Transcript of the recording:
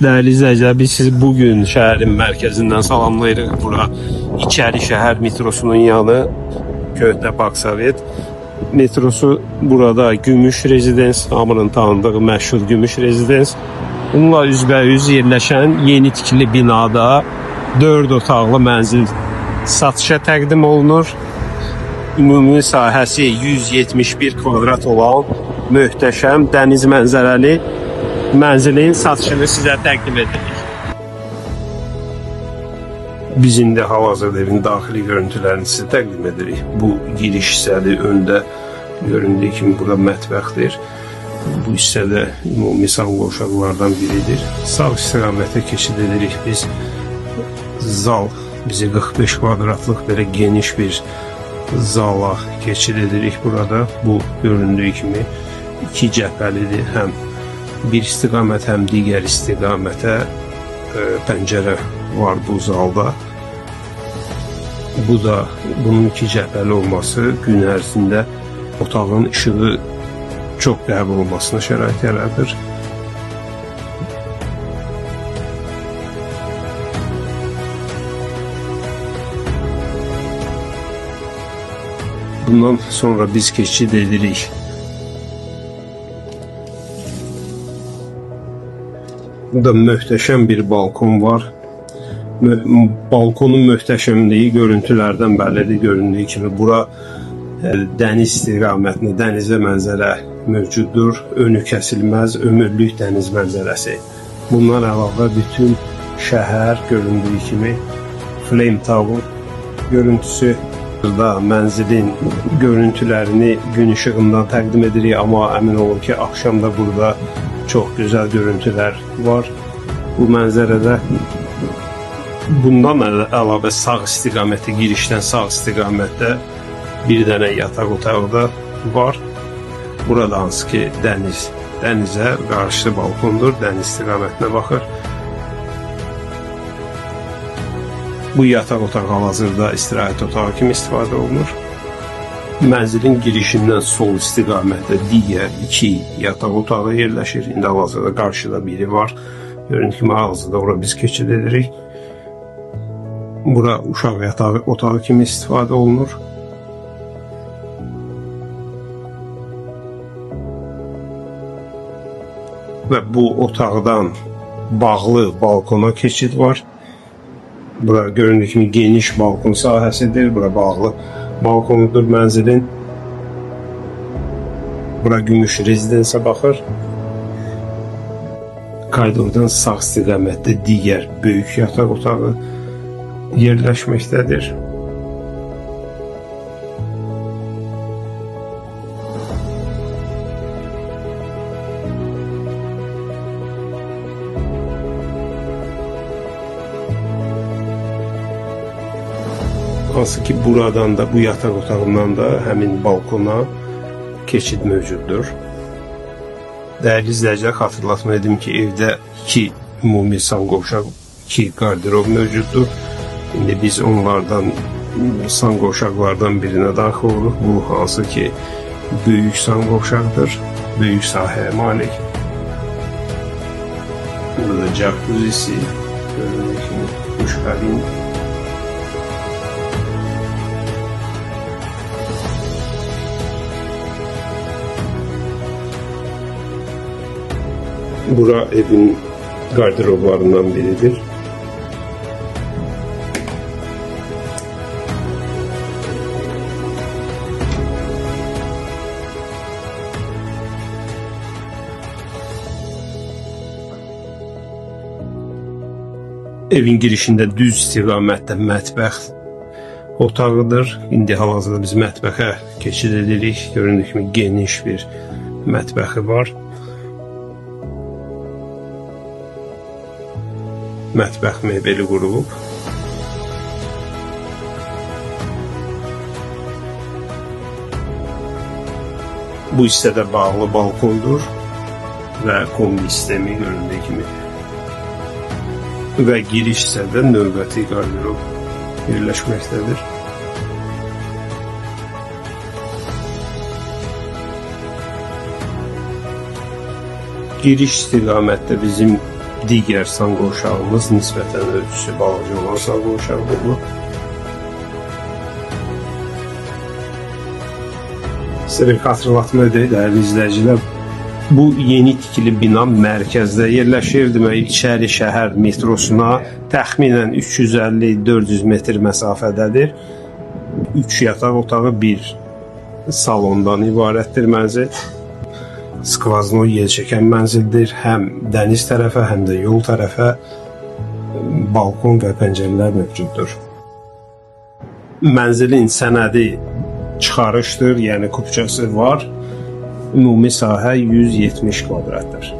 Değerli izleyiciler, biz sizi bugün şehrin merkezinden salamlayırıq. Bura İçəri şehir metrosunun yanı, Köhnə Park Sovet metrosu. Burada Gümüş Rezidens, hamının tanıdığı məşhur Gümüş Rezidens. Bununla üzbəyüz yerləşən yeni tikili binada 4 otaqlı mənzil satışa təqdim olunur. Ümumi sahəsi 171 kvadrat olan möhtəşəm dəniz mənzərəli mənzilin satışını sizə təqdim edirik. Biz indi hal-hazırda evin daxili görüntülərini sizə təqdim edirik. Bu giriş hissədir, öndə göründüyü kimi burada mətbəxdir. Bu hissədə ümumi sanqovşaqlardan biridir. Sağ istiqamətə keçid edirik biz. Zal bizi 45 kvadratlıq belə geniş bir zala keçid edirik burada. Bu göründüyü kimi iki cəbhəlidir. Həm bir istiqamət, həm digər istiqamətə pəncərə var bu zalda. Bu da bunun iki cəbhəli olması gün ərzində otağın işığı çox qəbul olmasına şərait yaradır. Bundan sonra biz keçid edirik burada möhtəşəm bir balkon var. Balkonun möhtəşəmliyi görüntülərdən bəllidir. Göründüyü kimi bura dəniz istiqamətində dənizə mənzərə mövcuddur. Önü kəsilməz ömürlük dəniz mənzərəsi. Bundan əlavə bütün şəhər göründüyü kimi Flame Tower görüntüsü. Burada mənzilin görüntülərini gün işığından təqdim edirik, amma əmin olun ki, axşam da burada çox gözəl görüntülər var. Bu mənzərədə bundan əlavə sağ istiqamətə, girişdən sağ istiqamətdə bir dənə yataq otağı da var. Burada hansı ki dənizə qarşı balkondur, dəniz istiqamətinə baxır. Bu yataq otağı hal-hazırda istirahət otağı kimi istifadə olunur. Mənzilin girişindən sol istiqamətdə digər iki yataq otağı yerləşir. İndi hal-hazırda qarşıda biri var. Görüntü kimi hal-hazırda ora biz keçid edirik. Bura uşaq yatağı otağı kimi istifadə olunur. Və bu otaqdan bağlı balkona keçid var. Bura göründüyü kimi geniş balkon sahəsidir. Bura bağlı balkonudur mənzilin. Bura Gümüş Rezidensə baxır. Koridordan sağ istiqamətdə digər böyük yataq otağı yerləşməkdədir. Hansı ki buradan da, bu yataq otağından da həmin balkona keçid mövcuddur. Dəyərli izləyicilər, xatırlatma edim ki, evdə iki ümumi sanqovşaq, iki qarderob mövcuddur. İndi biz onlardan, sanqovşaqlardan birinə daxil oluruq. Bu hansı ki böyük sanqovşaqdır, böyük sahəyə malik. Burada jacuzzisi, göründüyü kimi duş kabin. Bura evin qarderoblarından biridir. Evin girişində düz istiqamətdə mətbəx otağıdır. İndi hal-hazırda biz mətbəxə keçid edirik. Göründüyü kimi geniş bir mətbəxi var. Mətbəx mebeli qurulub. Bu hissədə bağlı balkondur və kombi sistemi göründüyü kimi. Və giriş hissədə növbəti qarderob yerləşməkdədir. Giriş istiqamətdə bizim digər san qovşağımız nisbətən ölçüsü balaca olan san qovşağıdır bu. Sizə bir xatırlatma edək, dəyərli izləyicilər. Bu yeni tikili bina mərkəzdə yerləşir. Demək, İçəri şəhər metrosuna təxminən 350-400 metr məsafədədir. 3 yataq otağı, 1 salondan ibarətdir mənzil. Skvazno yel çəkən mənzildir. Həm dəniz tərəfə, həm də yol tərəfə balkon və pəncərələr mövcuddur. Mənzilin sənədi çıxarışdır, yəni kupçası var. Ümumi sahə 170 kvadratdır.